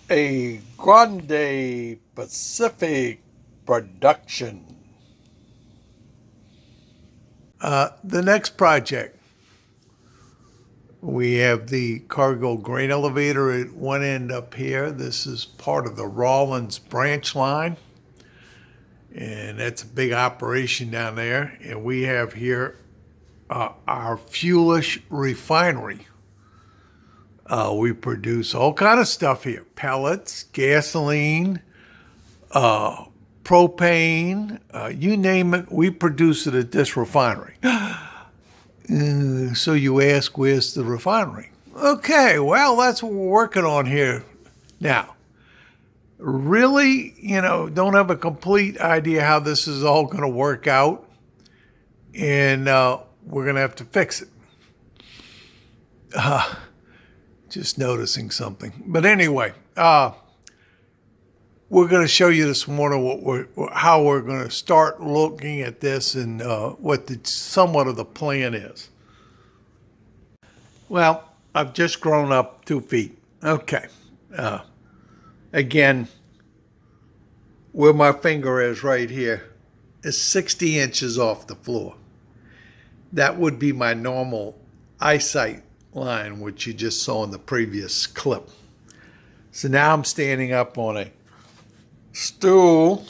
A Grande Pacific production. The next project, we have the cargo grain elevator at one end up here. This is part of the Rawlins branch line, and that's a big operation down there. And we have here our Fuelish Refinery. We produce all kind of stuff here: pellets, gasoline, propane, you name it. We produce it at this refinery. So you ask, where's the refinery? Okay, well, that's what we're working on here now. Really, don't have a complete idea how this is all going to work out, and we're going to have to fix it. Just noticing something. But anyway, we're going to show you this morning how we're going to start looking at this and what somewhat of the plan is. Well, I've just grown up 2 feet. Okay. Again, where my finger is right here is 60 inches off the floor. That would be my normal eyesight line, which you just saw in the previous clip. So now I'm standing up on a stool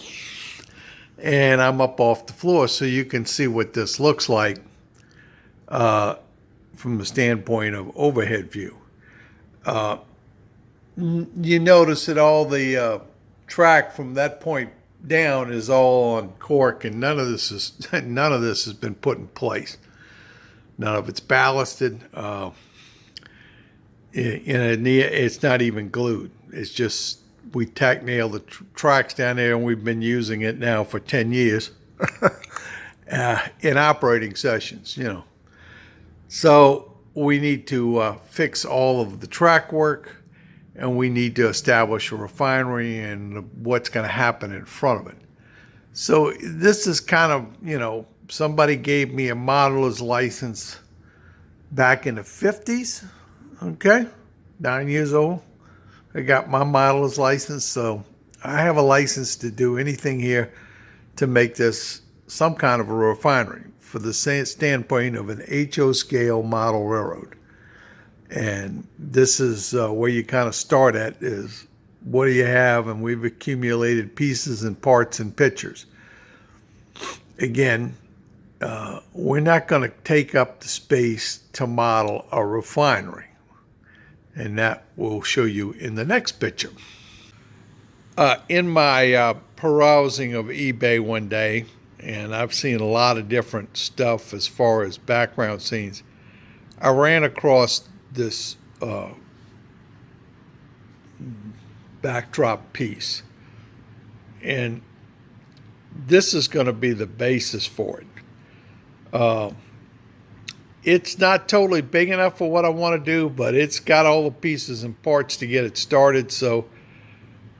and I'm up off the floor, so you can see what this looks like from the standpoint of overhead view. You notice that all the track from that point down is all on cork, and none of this has been put in place. None of it's ballasted. It's not even glued. It's just we tack nail the tracks down there, and we've been using it now for 10 years in operating sessions, So we need to fix all of the track work, and we need to establish a refinery and what's going to happen in front of it. So this is kind of, somebody gave me a modeler's license back in the 50s, okay, 9 years old. I got my modeler's license, so I have a license to do anything here to make this some kind of a refinery for the standpoint of an HO scale model railroad. And this is where you kind of start at is what do you have? And we've accumulated pieces and parts and pictures. Again, we're not going to take up the space to model a refinery. And that we'll show you in the next picture. In my perusing of eBay one day, and I've seen a lot of different stuff as far as background scenes, I ran across this backdrop piece. And this is going to be the basis for it. It's not totally big enough for what I want to do, but it's got all the pieces and parts to get it started. So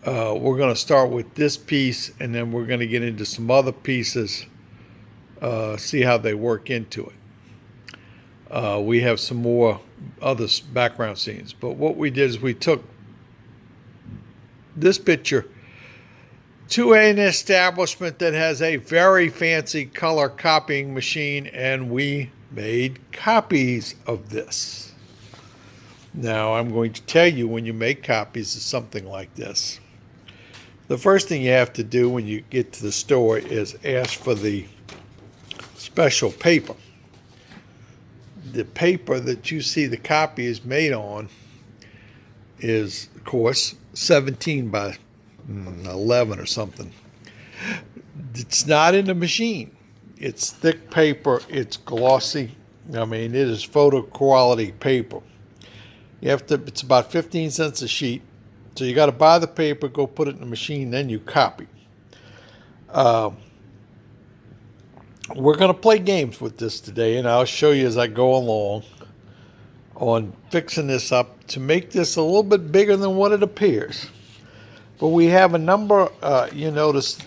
we're going to start with this piece, and then we're going to get into some other pieces, see how they work into it. We have some more other background scenes. But what we did is we took this picture to an establishment that has a very fancy color copying machine, and we made copies of this. Now, I'm going to tell you, when you make copies of something like this, the first thing you have to do when you get to the store is ask for the special paper. The paper that you see the copy is made on is, of course, 17 by 11 or something. It's not in the machine. It's thick paper. It's glossy. I mean, it is photo quality paper. It's about 15 cents a sheet. So you got to buy the paper, go put it in the machine, then you copy. We're going to play games with this today, and I'll show you as I go along on fixing this up to make this a little bit bigger than what it appears. But we have a number, you notice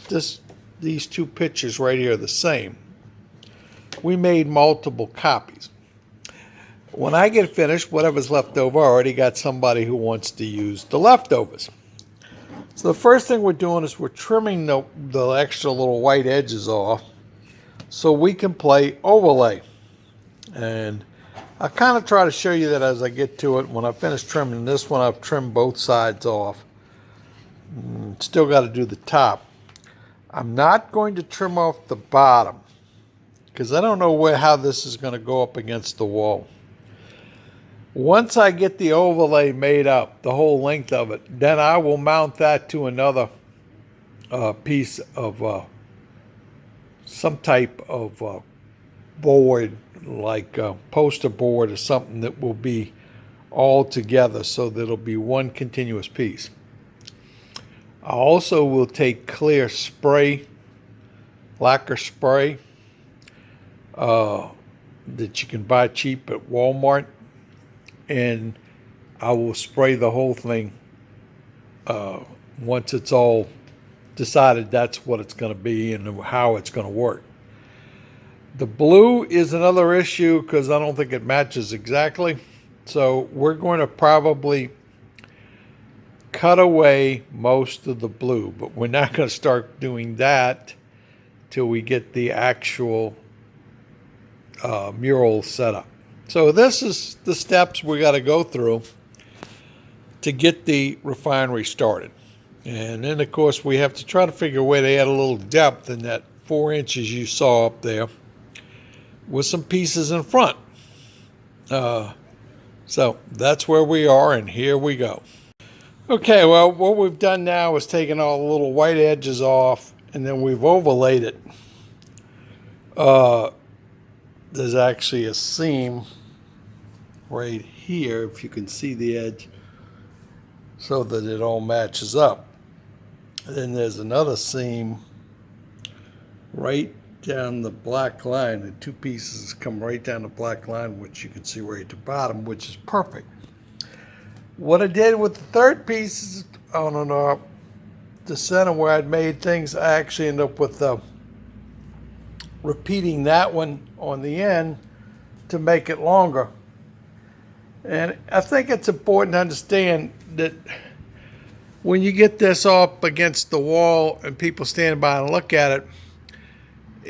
these two pictures right here are the same. We made multiple copies. When I get finished, whatever's left over, I already got somebody who wants to use the leftovers. So the first thing we're doing is we're trimming the extra little white edges off so we can play overlay. And I'll kind of try to show you that as I get to it. When I finish trimming this one, I've trimmed both sides off. Still got to do the top. I'm not going to trim off the bottom because I don't know how this is going to go up against the wall. Once I get the overlay made up, the whole length of it, then I will mount that to another piece of some type of board, like a poster board or something that will be all together so that it'll be one continuous piece. I also will take clear spray, lacquer spray, that you can buy cheap at Walmart, and I will spray the whole thing once it's all decided that's what it's going to be and how it's going to work. The blue is another issue because I don't think it matches exactly. So we're going to probably cut away most of the blue, but we're not going to start doing that till we get the actual mural set up. So this is the steps we got to go through to get the refinery started. And then, of course, we have to try to figure a way to add a little depth in that 4 inches you saw up there with some pieces in front. So that's where we are, and here we go. Okay, well, what we've done now is taken all the little white edges off, and then we've overlaid it. There's actually a seam right here, if you can see the edge, so that it all matches up. And then there's another seam right down the black line, and two pieces come right down the black line, which you can see right at the bottom, which is perfect. What I did with the third piece is on the center where I'd made things, I actually ended up with repeating that one on the end to make it longer. And I think it's important to understand that when you get this up against the wall and people stand by and look at it,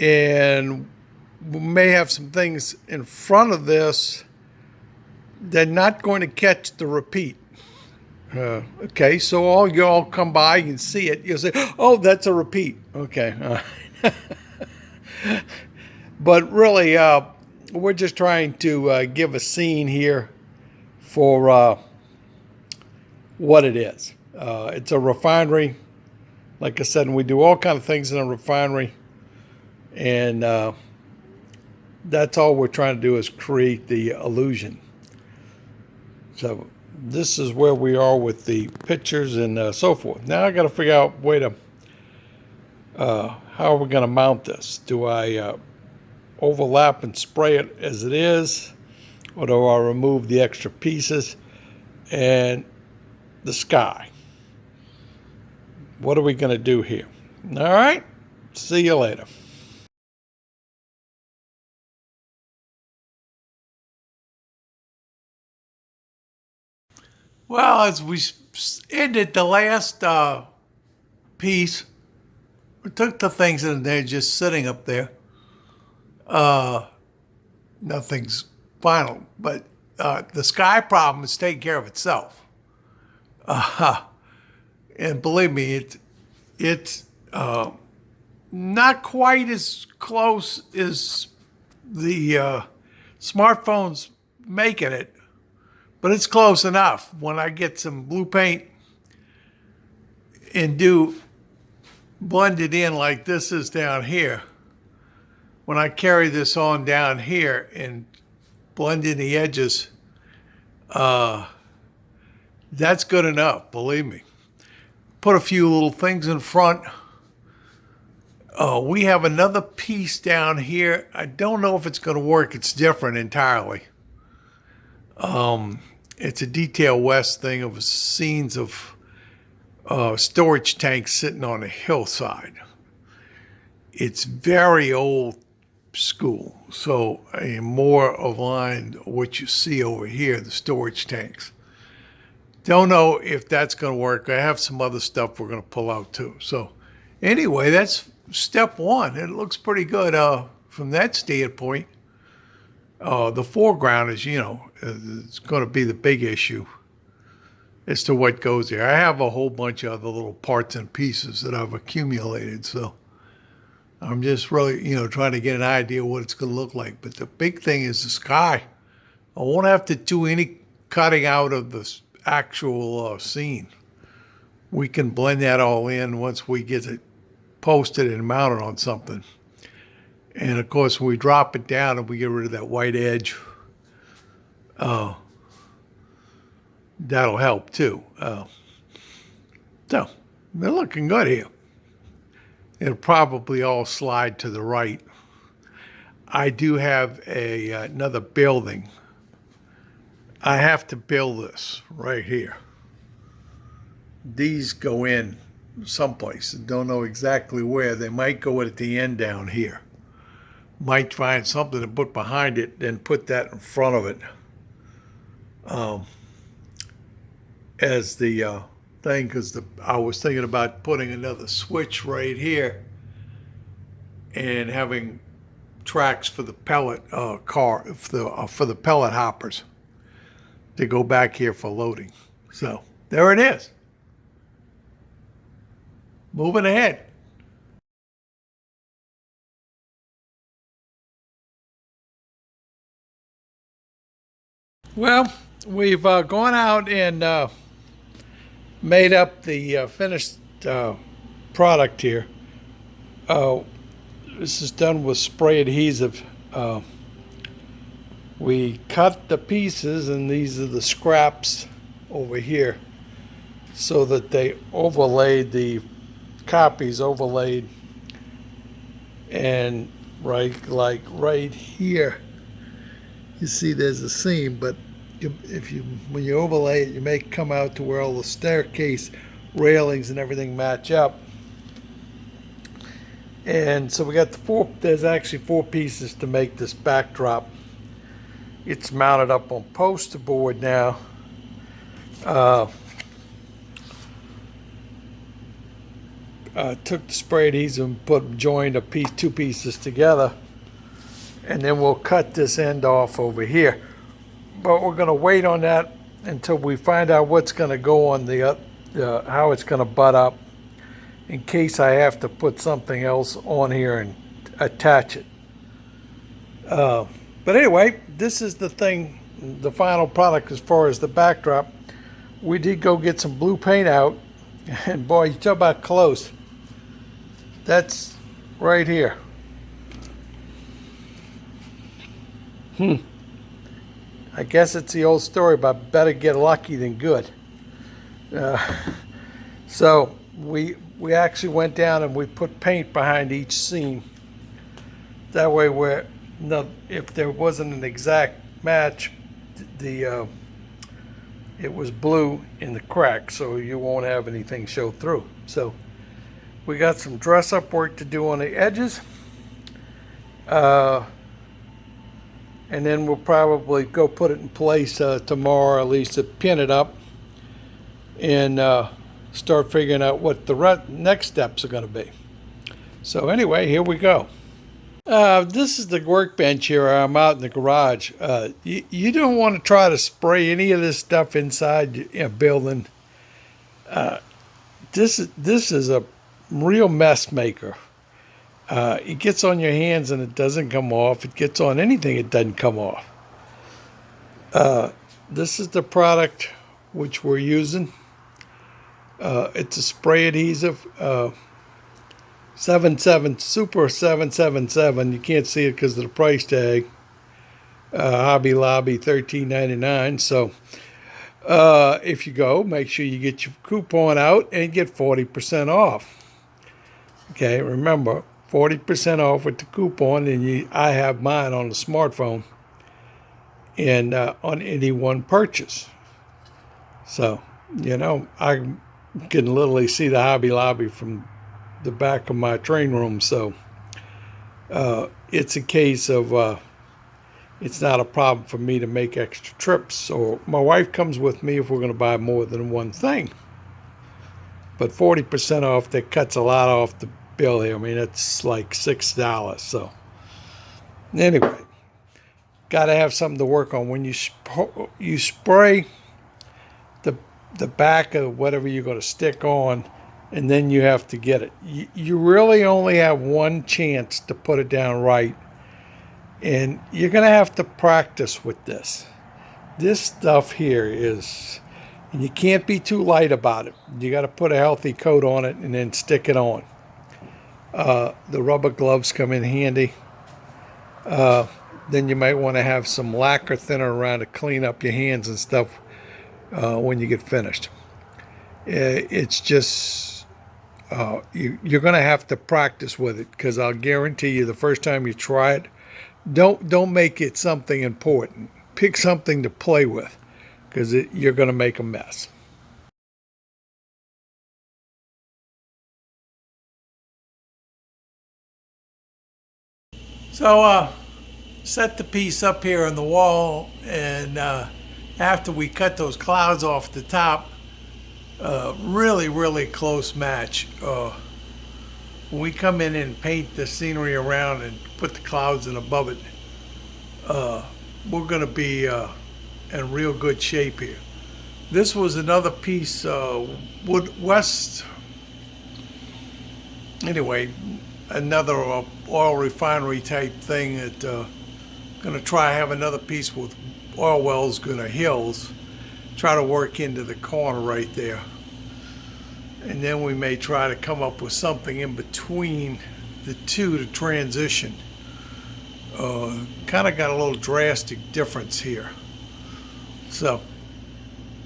and we may have some things in front of this, they're not going to catch the repeat. Okay, so all y'all come by, you can see it, you'll say, oh, that's a repeat. Okay. But really, we're just trying to give a scene here for what it is. It's a refinery. Like I said, and we do all kinds of things in a refinery. And that's all we're trying to do is create the illusion. So this is where we are with the pictures and so forth. Now I got to figure out a way to, how are we going to mount this? Do I overlap and spray it as it is? Or do I remove the extra pieces and the sky? What are we going to do here? All right. See you later. Well, as we ended the last piece, we took the things and they're just sitting up there. Nothing's final, but the sky problem is taking care of itself. And believe me, it's not quite as close as the smartphones making it, but it's close enough. When I get some blue paint and blend it in like this is down here, when I carry this on down here and blend in the edges, that's good enough, believe me. Put a few little things in front. We have another piece down here. I don't know if it's going to work. It's different entirely. It's a Detail West thing of scenes of storage tanks sitting on a hillside. It's very old school, so more aligned what you see over here, the storage tanks. don't know if that's going to work. I have some other stuff we're going to pull out too. So anyway, that's step one. It looks pretty good from that standpoint. The foreground is, it's going to be the big issue as to what goes there. I have a whole bunch of other little parts and pieces that I've accumulated. So I'm just really, trying to get an idea what it's going to look like. But the big thing is the sky. I won't have to do any cutting out of the actual scene. We can blend that all in once we get it posted and mounted on something. And of course, when we drop it down and we get rid of that white edge, that'll help too. So they're looking good here. It'll probably all slide to the right. I do have another building. I have to build this right here. These go in someplace. Don't know exactly where. They might go at the end down here. Might find something to put behind it, then put that in front of it as the thing, because I was thinking about putting another switch right here and having tracks for the pellet car, for the pellet hoppers to go back here for loading. So there it is. Moving ahead. Well, we've gone out and made up the finished product here. This is done with spray adhesive. We cut the pieces, and these are the scraps over here, so that they overlaid the copies overlaid, and right here, you see there's a seam, but when you overlay it, you may come out to where all the staircase railings and everything match up. And so we got there's actually 4 pieces to make this backdrop. It's mounted up on poster board now. Took the spray adhesive and joined 2 pieces together, and then we'll cut this end off over here. But we're going to wait on that until we find out what's going to go on how it's going to butt up, in case I have to put something else on here and attach it. But anyway, this is the thing, the final product as far as the backdrop. We did go get some blue paint out, and boy, you talk about close. That's right here. I guess it's the old story about better get lucky than good. So we actually went down and we put paint behind each seam. That way, if there wasn't an exact match, it was blue in the crack, so you won't have anything show through. So we got some dress-up work to do on the edges. And then we'll probably go put it in place tomorrow, at least to pin it up, and start figuring out what the next steps are going to be. So anyway, here we go. This is the workbench here. I'm out in the garage. You don't want to try to spray any of this stuff inside your building. This is a real mess maker. It gets on your hands and it doesn't come off. It gets on anything, it doesn't come off. This is the product which we're using. It's a spray adhesive, 77 Super 777. You can't see it because of the price tag. Hobby Lobby $13.99. So if you go, make sure you get your coupon out and get 40% off. Okay, remember, 40% off with the coupon, and I have mine on the smartphone and on any one purchase. So, I can literally see the Hobby Lobby from the back of my train room. So it's a case of it's not a problem for me to make extra trips. Or my wife comes with me if we're going to buy more than one thing. But 40% off, that cuts a lot off the bill here. I mean, it's like $6. So anyway, got to have something to work on. When you spray the back of whatever you're going to stick on, and then you have to get it. You really only have one chance to put it down right, and you're going to have to practice with this. This stuff here is, and you can't be too light about it. You got to put a healthy coat on it and then stick it on. The rubber gloves come in handy. Then you might want to have some lacquer thinner around to clean up your hands and stuff when you get finished. It's just, you're going to have to practice with it, because I'll guarantee you the first time you try it, don't make it something important. Pick something to play with, because you're going to make a mess. So set the piece up here on the wall, and after we cut those clouds off the top, really close match. When we come in and paint the scenery around and put the clouds in above it, we're going to be in real good shape here. This was another piece, West, anyway, another oil refinery type thing that going to try have another piece with oil wells going to hills, try to work into the corner right there. And then we may try to come up with something in between the two to transition. Kind of got a little drastic difference here. So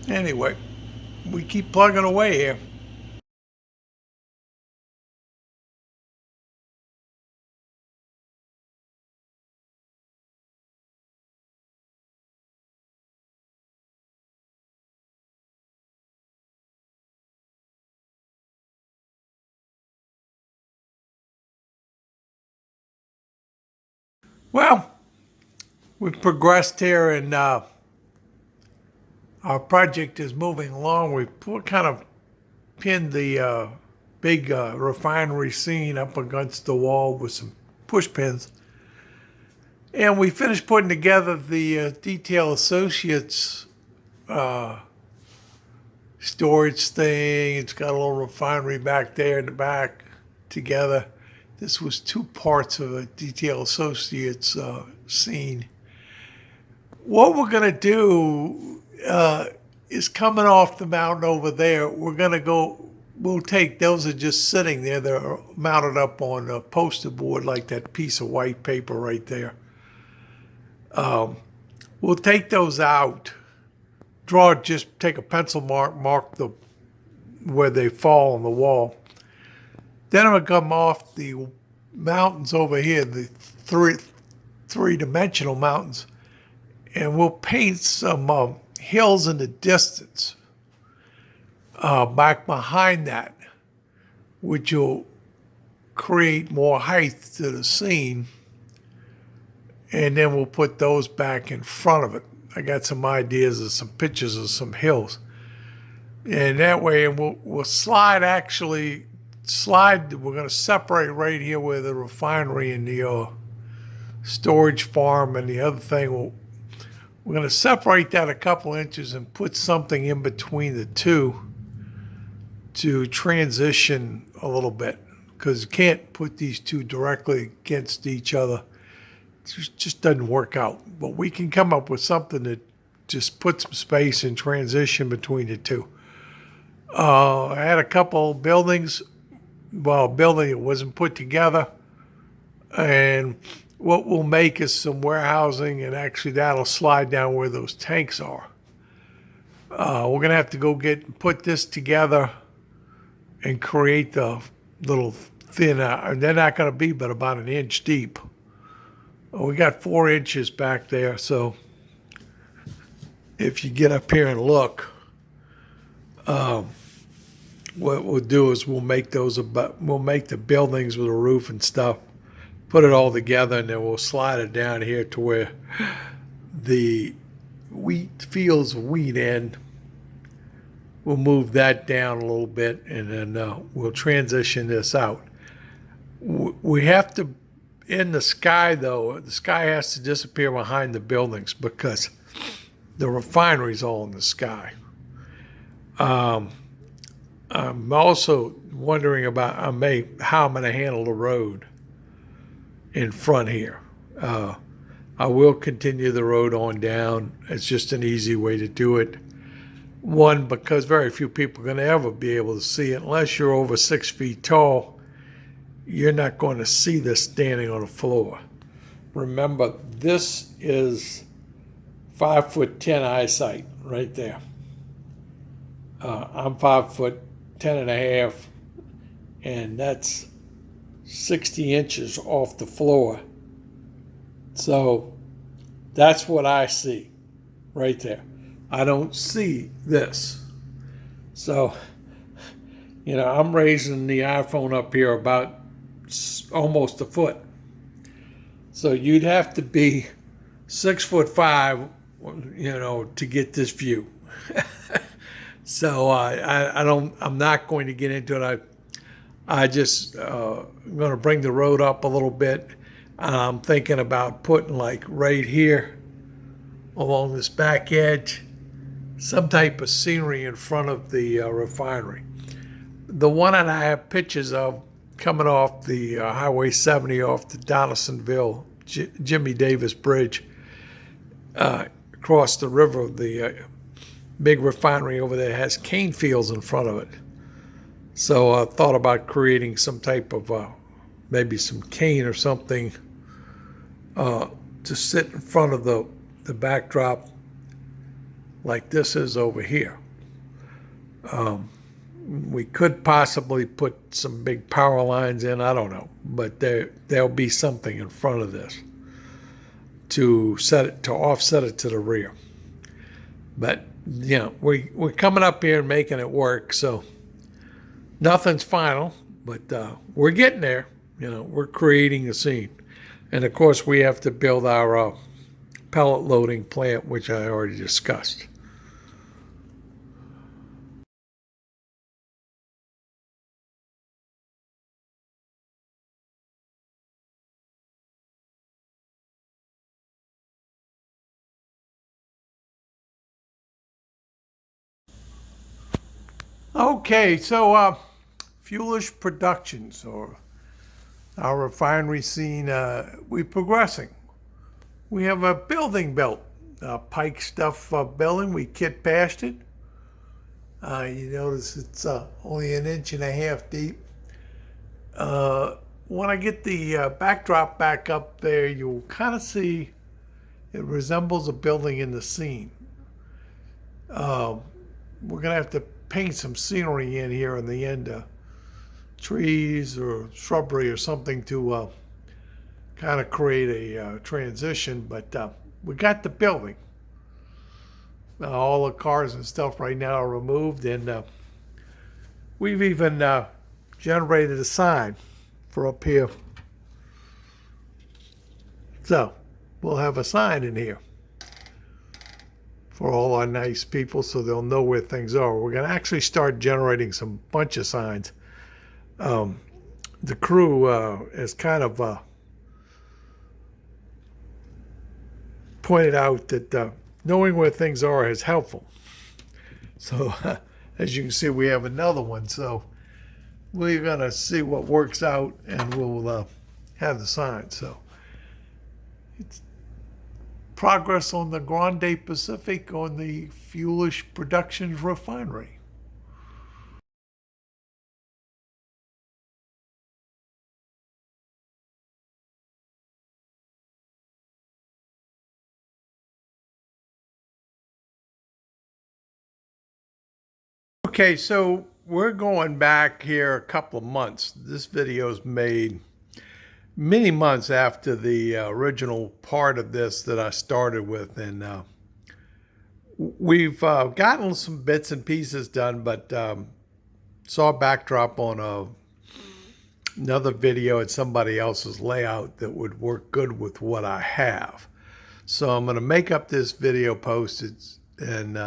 anyway, we keep plugging away here. Well, we've progressed here, and our project is moving along. We've kind of pinned the big refinery scene up against the wall with some push pins. And we finished putting together the Detail Associates storage thing. It's got a little refinery back there in the back together. This was two parts of a Detail Associates scene. What we're going to do is coming off the mountain over there. We're going to go, we'll take, those are just sitting there. They're mounted up on a poster board like that piece of white paper right there. We'll take those out, just take a pencil mark where they fall on the wall. Then I'm going to come off the mountains over here, the three-dimensional mountains, and we'll paint some hills in the distance back behind that, which will create more height to the scene. And then we'll put those back in front of it. I got some ideas of some pictures of some hills. And that way, we'll slide, we're going to separate right here where the refinery and the storage farm and the other thing, we're going to separate that a couple inches and put something in between the two to transition a little bit, because you can't put these two directly against each other. It just doesn't work out. But we can come up with something that just puts some space and transition between the two. I had a couple buildings, a building that wasn't put together, and what we'll make is some warehousing, and actually that'll slide down where those tanks are. We're going to have to go put this together and create the little thin, and they're not going to be but about an inch deep. We got 4 inches back there, so if you get up here and look, what we'll do is we'll make the buildings with a roof and stuff, put it all together, and then we'll slide it down here to where the wheat fields of wheat end. We'll move that down a little bit, and then we'll transition this out. We have to, in the sky though, the sky has to disappear behind the buildings because the refinery's all in the sky. I'm also wondering about how I'm going to handle the road in front here. I will continue the road on down. It's just an easy way to do it. One, because very few people are going to ever be able to see it. Unless you're over 6 feet tall, you're not going to see this standing on the floor. Remember, this is 5'10" eyesight right there. I'm 5'10" and a half, and that's 60 inches off the floor. So that's what I see right there. I don't see this. So, I'm raising the iPhone up here about almost a foot. So you'd have to be 6'5", to get this view. So I'm not going to get into it. I just I'm going to bring the road up a little bit. I'm thinking about putting like right here along this back edge some type of scenery in front of the refinery. The one that I have pictures of coming off the Highway 70 off the Donaldsonville Jimmy Davis Bridge across the river. The big refinery over there has cane fields in front of it. So I thought about creating some type of maybe some cane or something to sit in front of the backdrop like this is over here. We could possibly put some big power lines in, I don't know, but there'll be something in front of this to offset it to the rear. But we're coming up here and making it work, so nothing's final, but we're getting there. We're creating a scene. And of course we have to build our pellet loading plant, which I already discussed. Okay, so Fuelish Productions, or our refinery scene, we're progressing. We have a building built, a Pike stuff building. We kit patched it. You notice it's only 1.5 inches deep. When I get the backdrop back up there, you'll kind of see it resembles a building in the scene. We're going to have to paint some scenery in here in the end, trees or shrubbery or something to kind of create a transition, but we got the building. All the cars and stuff right now are removed, and we've even generated a sign for up here. So we'll have a sign in here for all our nice people so they'll know where things are. We're going to actually start generating some bunch of signs. The crew has kind of pointed out that knowing where things are is helpful. So as you can see, we have another one. So we're going to see what works out, and we'll have the sign. So it's progress on the Grande Pacific on the Fuelish Productions Refinery. Okay, so we're going back here a couple of months. This video is made many months after the original part of this that I started with, and we've gotten some bits and pieces done, but saw a backdrop on another video at somebody else's layout that would work good with what I have. So I'm going to make up this video posted and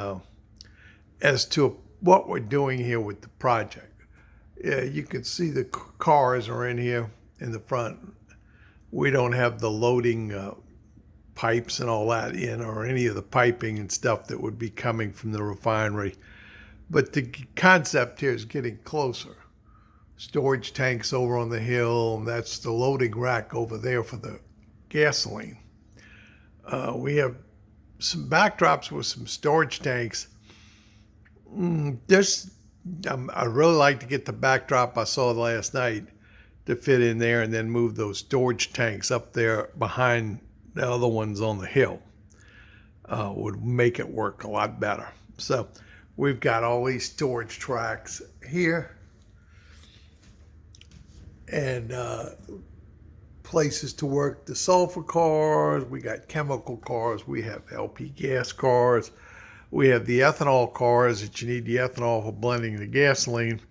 as to what we're doing here with the project. Yeah, you can see the cars are in here in the front. We don't have the loading pipes and all that in, or any of the piping and stuff that would be coming from the refinery. But the concept here is getting closer. Storage tanks over on the hill, and that's the loading rack over there for the gasoline. We have some backdrops with some storage tanks. I really like to get the backdrop I saw last night to fit in there, and then move those storage tanks up there behind the other ones on the hill. Would make it work a lot better. So we've got all these storage tracks here, and places to work the sulfur cars. We got chemical cars. We have LP gas cars. We have the ethanol cars that you need the ethanol for blending the gasoline.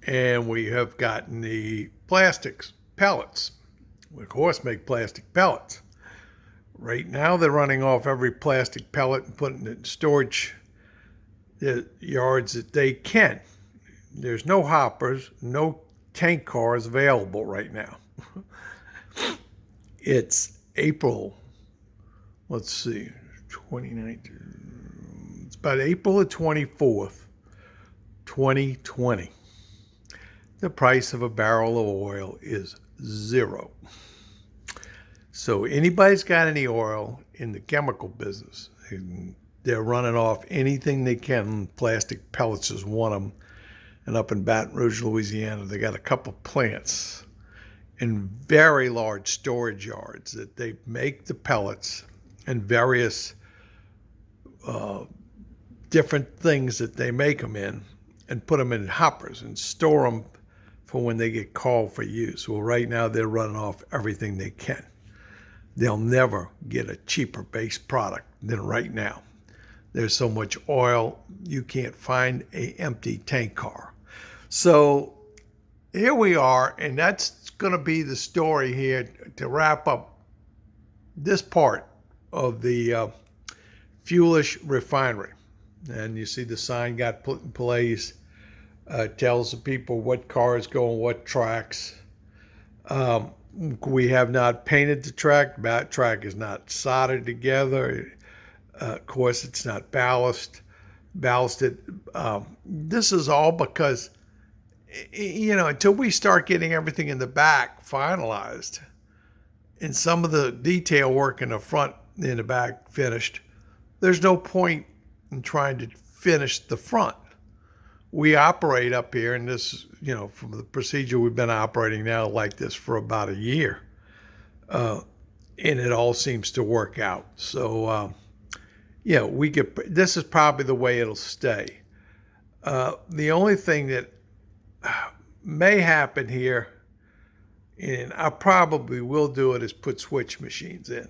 And we have gotten the plastics, pellets. We, of course, make plastic pellets. Right now, they're running off every plastic pellet and putting it in storage yards that they can. There's no hoppers, no tank cars available right now. It's April, let's see, 29th. It's about April the 24th, 2020. The price of a barrel of oil is $0. So anybody's got any oil in the chemical business, they're running off anything they can. Plastic pellets is one of them. And up in Baton Rouge, Louisiana, they got a couple plants in very large storage yards that they make the pellets and various different things that they make them in, and put them in hoppers and store them for when they get called for use. Well, right now they're running off everything they can. They'll never get a cheaper base product than right now. There's so much oil, you can't find an empty tank car. So here we are, and that's going to be the story here to wrap up this part of the Fuelish Refinery. And you see the sign got put in place, tells the people what cars go on what tracks. We have not painted the track. The track is not soldered together. Of course, it's not ballasted. This is all because, until we start getting everything in the back finalized and some of the detail work in the front and in the back finished, there's no point in trying to finish the front. We operate up here, and this, from the procedure we've been operating now like this for about a year, and it all seems to work out. So, this is probably the way it'll stay. The only thing that may happen here, and I probably will do it, is put switch machines in,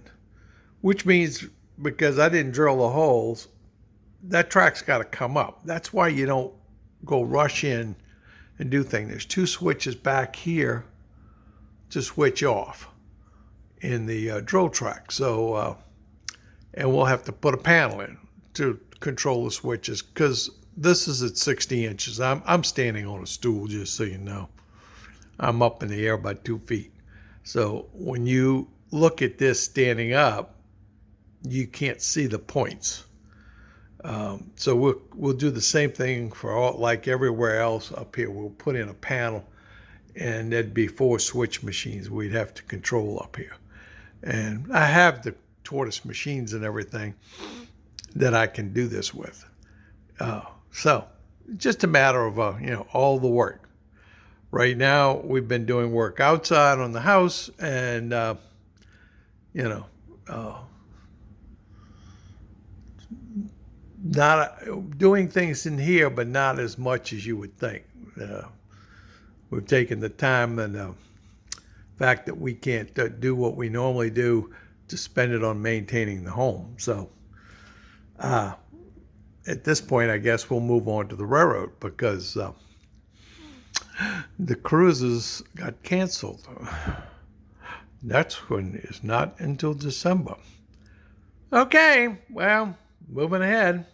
which means, because I didn't drill the holes, that track's got to come up. That's why you don't go rush in and do things. There's 2 switches back here to switch off in the drill track. So, and we'll have to put a panel in to control the switches, because this is at 60 inches. I'm standing on a stool, just so you know. I'm up in the air by 2 feet. So when you look at this standing up, you can't see the points. So we'll do the same thing for all, like everywhere else up here. We'll put in a panel, and there'd be 4 switch machines we'd have to control up here. And I have the tortoise machines and everything that I can do this with. So just a matter of all the work. Right now we've been doing work outside on the house, and not doing things in here, but not as much as you would think. We've taken the time and the fact that we can't do what we normally do to spend it on maintaining the home. So at this point, I guess we'll move on to the railroad, because the cruises got canceled. That's when it's not until December. Okay, well, moving ahead.